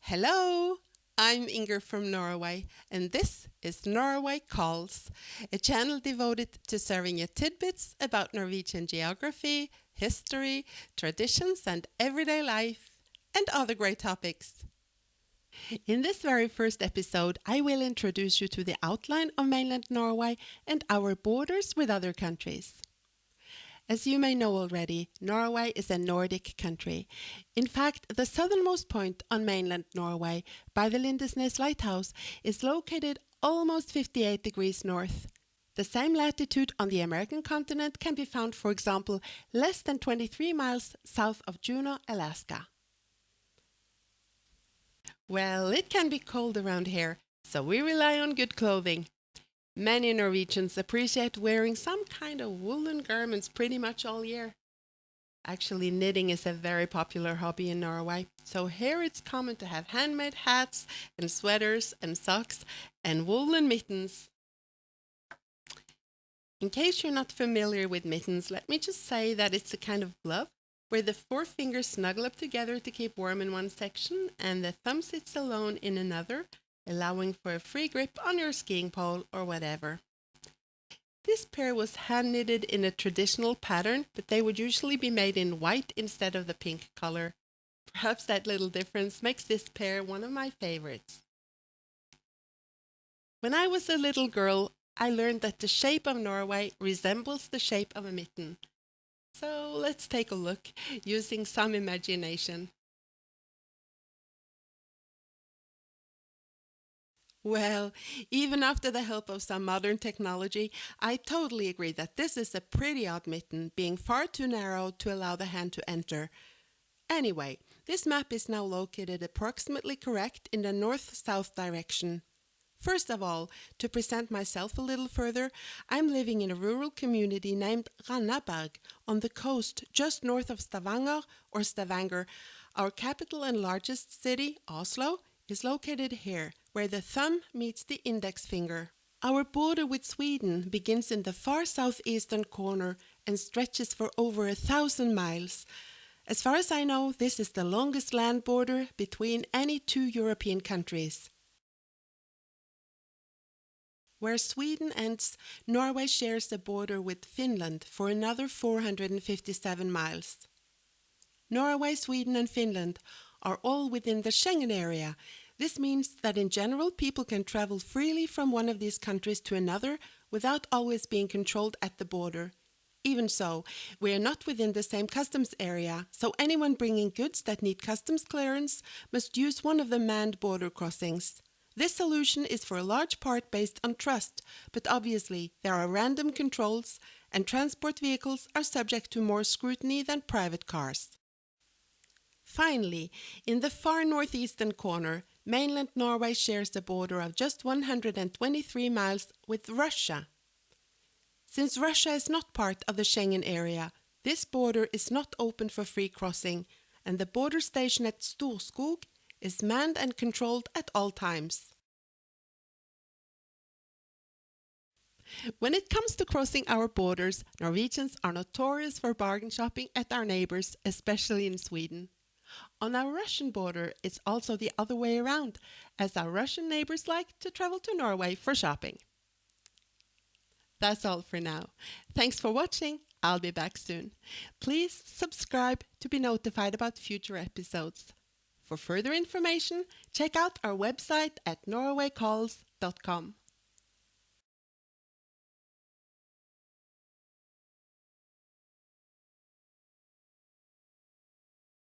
Hello, I'm Inger from Norway, and this is Norway Calls, a channel devoted to serving you tidbits about Norwegian geography, history, traditions, and everyday life, and other great topics. In this very first episode, I will introduce you to the outline of mainland Norway and our borders with other countries. As you may know already, Norway is a Nordic country. In fact, the southernmost point on mainland Norway, by the Lindesnes Lighthouse, is located almost 58 degrees north. The same latitude on the American continent can be found, for example, less than 23 miles south of Juneau, Alaska. Well, it can be cold around here, so we rely on good clothing. Many Norwegians appreciate wearing some kind of woolen garments pretty much all year. Actually, knitting is a very popular hobby in Norway, so here it's common to have handmade hats and sweaters and socks and woolen mittens. In case you're not familiar with mittens, let me just say that it's a kind of glove where the four fingers snuggle up together to keep warm in one section and the thumb sits alone in another, allowing for a free grip on your skiing pole or whatever. This pair was hand knitted in a traditional pattern, but they would usually be made in white instead of the pink color. Perhaps that little difference makes this pair one of my favorites. When I was a little girl, I learned that the shape of Norway resembles the shape of a mitten. So let's take a look using some imagination. Well, even after the help of some modern technology, I totally agree that this is a pretty odd mitten, being far too narrow to allow the hand to enter. Anyway, this map is now located approximately correct in the north-south direction. First of all, to present myself a little further, I'm living in a rural community named Randaberg on the coast just north of Stavanger or Stavanger. Our capital and largest city, Oslo, is located here, where the thumb meets the index finger. Our border with Sweden begins in the far southeastern corner and stretches for over 1,000 miles. As far as I know, this is the longest land border between any two European countries. Where Sweden ends, Norway shares the border with Finland for another 457 miles. Norway, Sweden and Finland are all within the Schengen area. This means that in general people can travel freely from one of these countries to another without always being controlled at the border. Even so, we are not within the same customs area, so anyone bringing goods that need customs clearance must use one of the manned border crossings. This solution is for a large part based on trust, but obviously there are random controls and transport vehicles are subject to more scrutiny than private cars. Finally, in the far northeastern corner, mainland Norway shares a border of just 123 miles with Russia. Since Russia is not part of the Schengen area, this border is not open for free crossing, and the border station at Storskog is manned and controlled at all times. When it comes to crossing our borders, Norwegians are notorious for bargain shopping at our neighbors, especially in Sweden. On our Russian border, it's also the other way around, as our Russian neighbors like to travel to Norway for shopping. That's all for now. Thanks for watching. I'll be back soon. Please subscribe to be notified about future episodes. For further information, check out our website at norwaycalls.com.